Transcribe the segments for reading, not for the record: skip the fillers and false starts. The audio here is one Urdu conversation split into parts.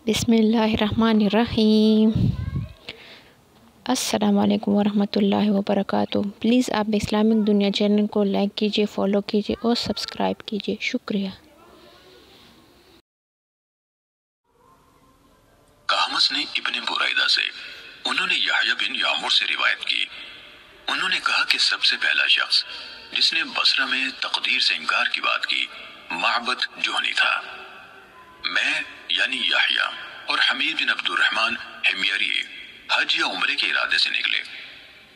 بسم اللہ الرحمن الرحیم۔ السلام علیکم ورحمۃ اللہ وبرکاتہ۔ پلیز آپ اسلامک دنیا چینل کو لائک کیجیے، فالو کیجیے اور سبسکرائب کیجیے، شکریہ۔ قامس نے ابن بریدہ سے، انہوں نے یحییٰ بن یعمر سے روایت کی، انہوں نے کہا کہ سب سے پہلا شخص جس نے بصرہ میں تقدیر سے انکار کی بات کی معبد جہنی تھا۔ میں یعنی یحییٰ اور حمید بن عبد الرحمن حمیری حج یا عمرے کے ارادے سے نکلے۔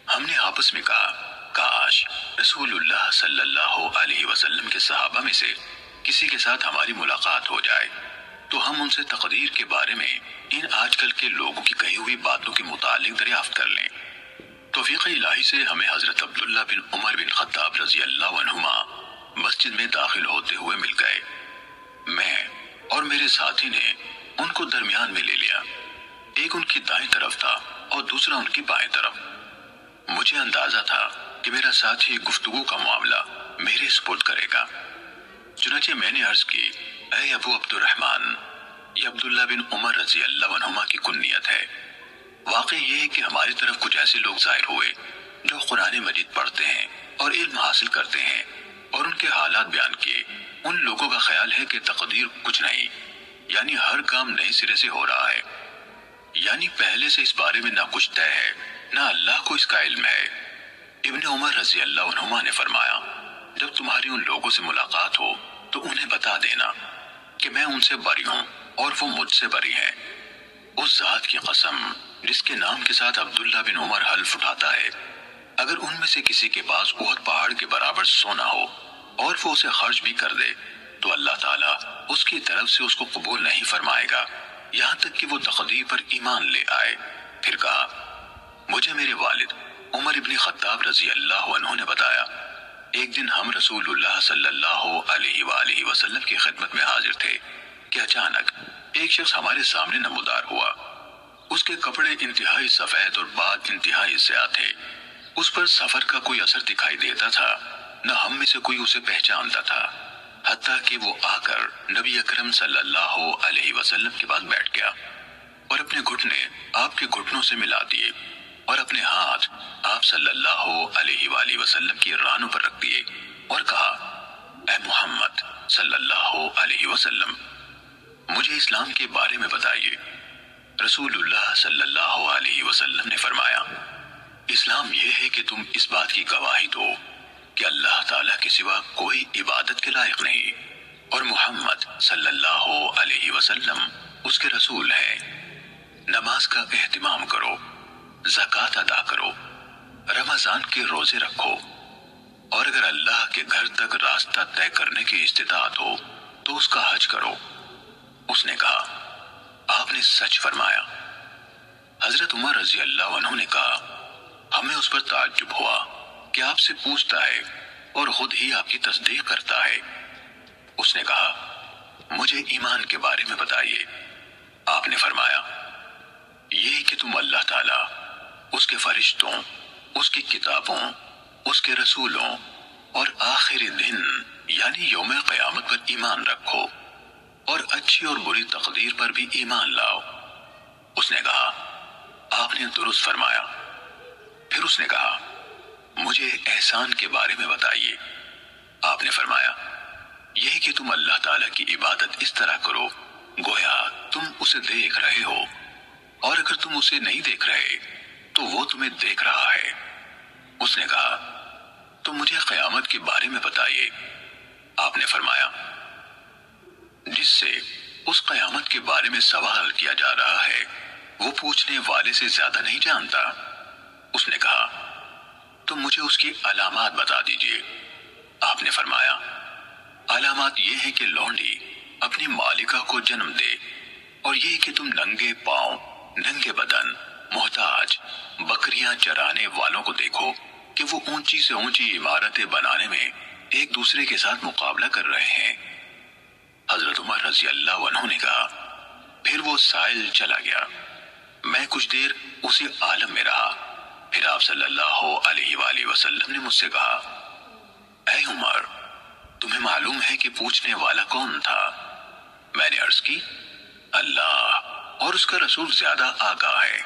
ہم نے آپس میں کہا کاش رسول اللہ صلی اللہ علیہ وسلم کے صحابہ میں سے کسی کے ساتھ ہماری ملاقات ہو جائے تو ہم ان سے تقدیر کے بارے میں ان آج کل کے لوگوں کی کہی ہوئی باتوں کے متعلق دریافت کر لیں۔ توفیق الہی سے ہمیں حضرت عبداللہ بن عمر بن خطاب رضی اللہ عنہما مسجد میں داخل ہوتے ہوئے مل گئے۔ میں اور میرے ساتھی نے ان کو درمیان میں لے لیا، ایک ان کی دائیں طرف تھا اور دوسرا ان کی بائیں طرف۔ مجھے اندازہ تھا کہ میرا ساتھی گفتگو کا معاملہ میرے سپرد کرے گا، چنانچہ میں نے عرض کی، اے ابو عبد الرحمن، یہ عبداللہ بن عمر رضی اللہ عنہما کی کنیت ہے۔ واقع یہ ہے کہ ہماری طرف کچھ ایسے لوگ ظاہر ہوئے جو قرآن مجید پڑھتے ہیں اور علم حاصل کرتے ہیں، اور ان کے حالات بیان کیے۔ ان لوگوں کا خیال ہے کہ تقدیر کچھ نہیں، یعنی ہر کام نئے سرے سے ہو رہا ہے، یعنی پہلے سے اس بارے میں نہ کچھ طے ہے نہ اللہ کو اس کا علم ہے۔ ابن عمر رضی اللہ عنہما نے فرمایا، جب تمہاری ان لوگوں سے ملاقات ہو تو انہیں بتا دینا کہ میں ان سے بری ہوں اور وہ مجھ سے بری ہیں۔ اس ذات کی قسم جس کے نام کے ساتھ عبداللہ بن عمر حلف اٹھاتا ہے، اگر ان میں سے کسی کے پاس احد پہاڑ کے برابر سونا ہو اور وہ اسے خرچ بھی کر دے تو اللہ تعالیٰ اس کی طرف سے اس کو قبول نہیں فرمائے گا یہاں تک کہ وہ تقدیر پر ایمان لے آئے۔ پھر کہا، مجھے میرے والد عمر ابن خطاب رضی اللہ عنہ نے بتایا، ایک دن ہم رسول اللہ صلی اللہ علیہ وآلہ وسلم کی خدمت میں حاضر تھے کہ اچانک ایک شخص ہمارے سامنے نمودار ہوا۔ اس کے کپڑے انتہائی سفید اور بال انتہائی سیاہ تھے۔ اس پر سفر کا کوئی اثر دکھائی دیتا تھا، نہ ہم میں سے کوئی اسے پہچانتا تھا، حتیٰ کہ وہ آ کر نبی اکرم صلی اللہ علیہ وسلم کے پاس بیٹھ گیا اور اپنے گھٹنے آپ کے گھٹنوں سے ملا دیے اور اپنے ہاتھ آپ صلی اللہ علیہ وآلہ وسلم کی رانوں پر رکھ دیے اور کہا، اے محمد صلی اللہ علیہ وسلم، مجھے اسلام کے بارے میں بتائیے۔ رسول اللہ صلی اللہ علیہ وسلم نے فرمایا، اسلام یہ ہے کہ تم اس بات کی گواہی دو کہ اللہ تعالیٰ کے سوا کوئی عبادت کے لائق نہیں اور محمد صلی اللہ علیہ وسلم اس کے رسول ہیں۔ نماز کا اہتمام کرو، زکوٰۃ ادا کرو، رمضان کے روزے رکھو، اور اگر اللہ کے گھر تک راستہ طے کرنے کی استطاعت ہو تو اس کا حج کرو۔ اس نے کہا، آپ نے سچ فرمایا۔ حضرت عمر رضی اللہ عنہ نے کہا، ہمیں اس پر تعجب ہوا کہ آپ سے پوچھتا ہے اور خود ہی آپ کی تصدیق کرتا ہے۔ اس نے کہا، مجھے ایمان کے بارے میں بتائیے۔ آپ نے فرمایا، یہ کہ تم اللہ تعالیٰ، اس کے فرشتوں، اس کی کتابوں، اس کے رسولوں اور آخری دن یعنی یوم قیامت پر ایمان رکھو اور اچھی اور بری تقدیر پر بھی ایمان لاؤ۔ اس نے کہا، آپ نے درست فرمایا۔ پھر اس نے کہا، مجھے احسان کے بارے میں بتائیے۔ آپ نے فرمایا، یہ کہ تم اللہ تعالیٰ کی عبادت اس طرح کرو گویا تم اسے دیکھ رہے ہو، اور اگر تم اسے نہیں دیکھ رہے تو وہ تمہیں دیکھ رہا ہے۔ اس نے کہا، تو مجھے قیامت کے بارے میں بتائیے۔ آپ نے فرمایا، جس سے اس قیامت کے بارے میں سوال کیا جا رہا ہے وہ پوچھنے والے سے زیادہ نہیں جانتا۔ اس نے کہا، تو مجھے اس کی علامات بتا دیجئے۔ آپ نے فرمایا، علامات یہ ہے کہ لونڈی اپنی مالکہ کو جنم دے، اور یہ کہ تم ننگے پاؤں، ننگے بدن، محتاج، بکریاں چرانے والوں کو دیکھو کہ وہ اونچی سے اونچی عمارتیں بنانے میں ایک دوسرے کے ساتھ مقابلہ کر رہے ہیں۔ حضرت عمر رضی اللہ عنہ نے کہا، پھر وہ سائل چلا گیا۔ میں کچھ دیر اسی عالم میں رہا، پھر آپ صلی اللہ علیہ وآلہ وسلم نے مجھ سے کہا، اے عمر، تمہیں معلوم ہے کہ پوچھنے والا کون تھا؟ میں نے عرض کی، اللہ۔ اور اس کا رسول زیادہ آگاہ ہے۔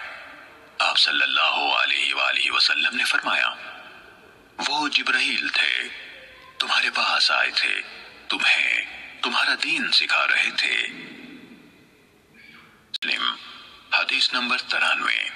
آپ صلی اللہ علیہ وآلہ وسلم نے فرمایا، وہ جبرائیل تھے، تمہارے پاس آئے تھے، تمہیں تمہارا دین سکھا رہے تھے۔ مسلم حدیث نمبر 93۔